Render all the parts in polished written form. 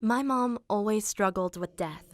My mom always struggled with death.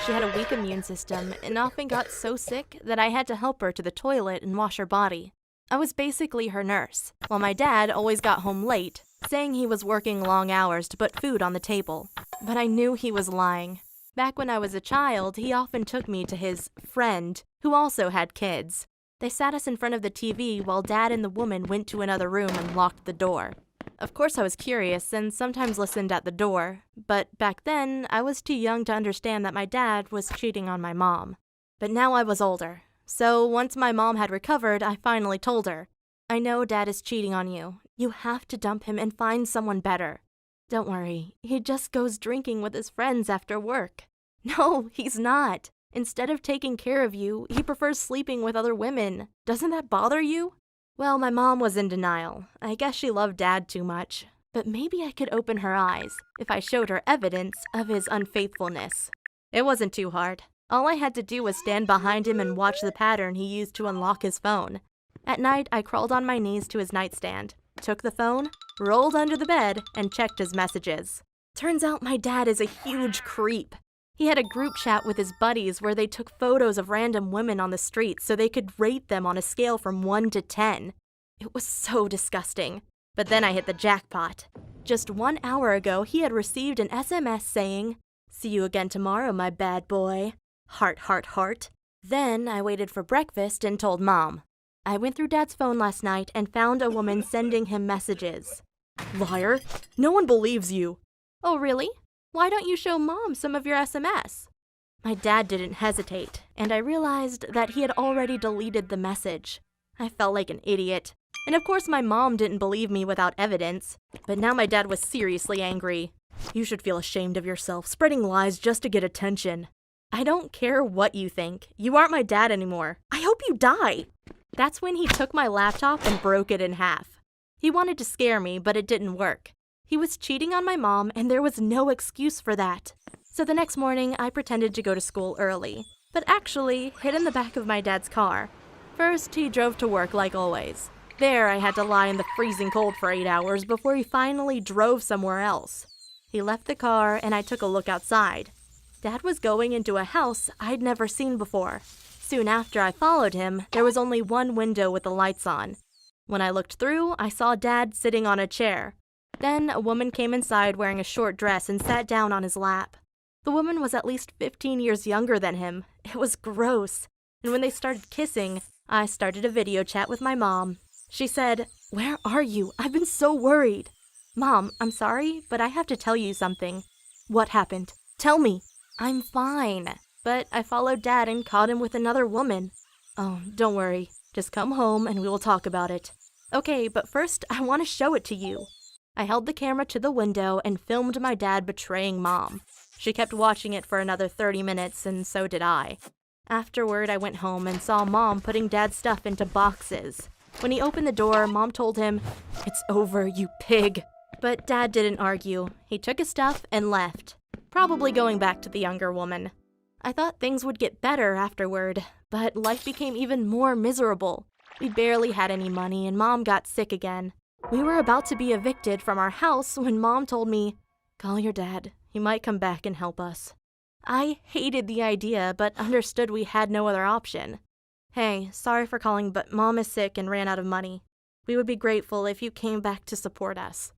She had a weak immune system and often got so sick that I had to help her to the toilet and wash her body. I was basically her nurse, while my dad always got home late, saying he was working long hours to put food on the table. But I knew he was lying. Back when I was a child, he often took me to his friend, who also had kids. They sat us in front of the TV while Dad and the woman went to another room and locked the door. Of course, I was curious and sometimes listened at the door, but back then, I was too young to understand that my dad was cheating on my mom. But now I was older, so once my mom had recovered, I finally told her, "I know Dad is cheating on you. You have to dump him and find someone better. Don't worry, he just goes drinking with his friends after work." "No, he's not. Instead of taking care of you, he prefers sleeping with other women. Doesn't that bother you?" Well, my mom was in denial. I guess she loved Dad too much. But maybe I could open her eyes if I showed her evidence of his unfaithfulness. It wasn't too hard. All I had to do was stand behind him and watch the pattern he used to unlock his phone. At night, I crawled on my knees to his nightstand, took the phone, rolled under the bed, and checked his messages. Turns out my dad is a huge creep. He had a group chat with his buddies where they took photos of random women on the street so they could rate them on a scale from 1 to 10. It was so disgusting. But then I hit the jackpot. Just 1 hour ago, he had received an SMS saying, "See you again tomorrow, my bad boy. Heart, heart, heart." Then I waited for breakfast and told Mom. I went through Dad's phone last night and found a woman sending him messages. "Liar! No one believes you." "Oh, really? Why don't you show Mom some of your SMS?" My dad didn't hesitate, and I realized that he had already deleted the message. I felt like an idiot. And of course my mom didn't believe me without evidence. But now my dad was seriously angry. "You should feel ashamed of yourself, spreading lies just to get attention." "I don't care what you think. You aren't my dad anymore. I hope you die." That's when he took my laptop and broke it in half. He wanted to scare me, but it didn't work. He was cheating on my mom, and there was no excuse for that. So the next morning, I pretended to go to school early, but actually hid in the back of my dad's car. First, he drove to work like always. There, I had to lie in the freezing cold for 8 hours before he finally drove somewhere else. He left the car, and I took a look outside. Dad was going into a house I'd never seen before. Soon after I followed him, there was only one window with the lights on. When I looked through, I saw Dad sitting on a chair. Then a woman came inside wearing a short dress and sat down on his lap. The woman was at least 15 years younger than him. It was gross. And when they started kissing, I started a video chat with my mom. She said, "Where are you? I've been so worried." "Mom, I'm sorry, but I have to tell you something." "What happened? Tell me." "I'm fine." But I followed Dad and caught him with another woman. "Oh, don't worry. Just come home and we will talk about it." "Okay, but first I want to show it to you." I held the camera to the window and filmed my dad betraying Mom. She kept watching it for another 30 minutes, and so did I. Afterward, I went home and saw Mom putting Dad's stuff into boxes. When he opened the door, Mom told him, "It's over, you pig." But Dad didn't argue. He took his stuff and left, probably going back to the younger woman. I thought things would get better afterward, but life became even more miserable. We barely had any money, and Mom got sick again. We were about to be evicted from our house when Mom told me, "Call your dad. He might come back and help us." I hated the idea, but understood we had no other option. "Hey, sorry for calling, but Mom is sick and ran out of money. We would be grateful if you came back to support us."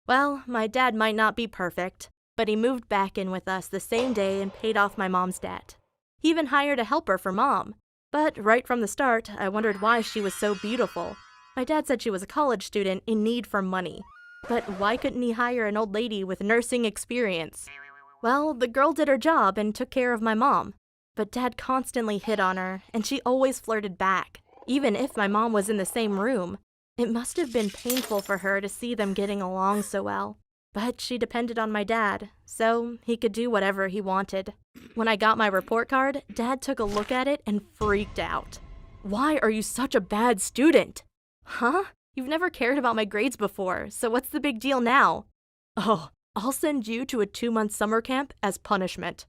Well, my dad might not be perfect, but he moved back in with us the same day and paid off my mom's debt. He even hired a helper for Mom. But right from the start, I wondered why she was so beautiful. My dad said she was a college student in need for money. But why couldn't he hire an old lady with nursing experience? Well, the girl did her job and took care of my mom. But Dad constantly hit on her, and she always flirted back, even if my mom was in the same room. It must have been painful for her to see them getting along so well. But she depended on my dad, so he could do whatever he wanted. When I got my report card, Dad took a look at it and freaked out. "Why are you such a bad student?" "Huh? You've never cared about my grades before, so what's the big deal now?" "Oh, I'll send you to a 2-month summer camp as punishment."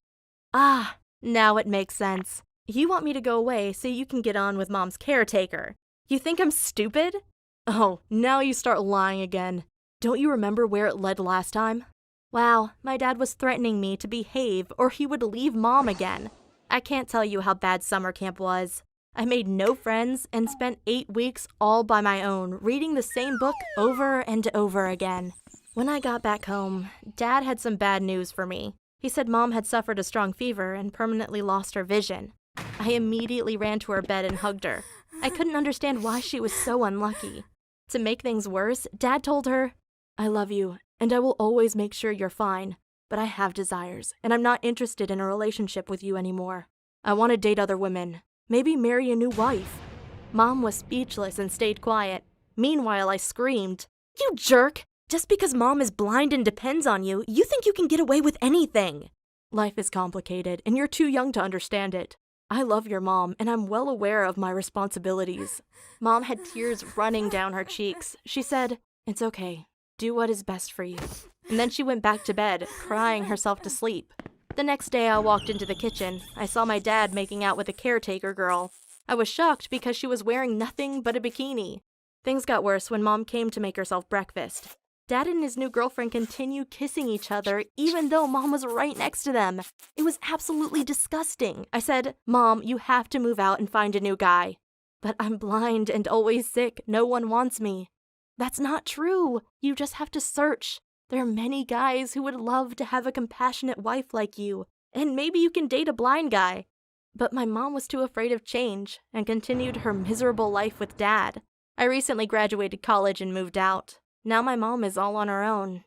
"Ah, now it makes sense. You want me to go away so you can get on with Mom's caretaker. You think I'm stupid?" "Oh, now you start lying again. Don't you remember where it led last time?" Wow, my dad was threatening me to behave or he would leave mom again. I can't tell you how bad summer camp was. I made no friends and spent 8 weeks all by my own, reading the same book over and over again. When I got back home, Dad had some bad news for me. He said mom had suffered a strong fever and permanently lost her vision. I immediately ran to her bed and hugged her. I couldn't understand why she was so unlucky. To make things worse, Dad told her, "I love you, and I will always make sure you're fine. But I have desires, and I'm not interested in a relationship with you anymore. I want to date other women. Maybe marry a new wife." Mom was speechless and stayed quiet. Meanwhile, I screamed, "You jerk! Just because mom is blind and depends on you, you think you can get away with anything." Life is complicated, and you're too young to understand it. I love your mom, and I'm well aware of my responsibilities. Mom had tears running down her cheeks. She said, "It's okay. Do what is best for you." And then she went back to bed, crying herself to sleep. The next day I walked into the kitchen. I saw my dad making out with a caretaker girl. I was shocked because she was wearing nothing but a bikini. Things got worse when mom came to make herself breakfast. Dad and his new girlfriend continued kissing each other even though mom was right next to them. It was absolutely disgusting. I said, "Mom, you have to move out and find a new guy." "But I'm blind and always sick. No one wants me." "That's not true. You just have to search. There are many guys who would love to have a compassionate wife like you, and maybe you can date a blind guy." But my mom was too afraid of change and continued her miserable life with Dad. I recently graduated college and moved out. Now my mom is all on her own.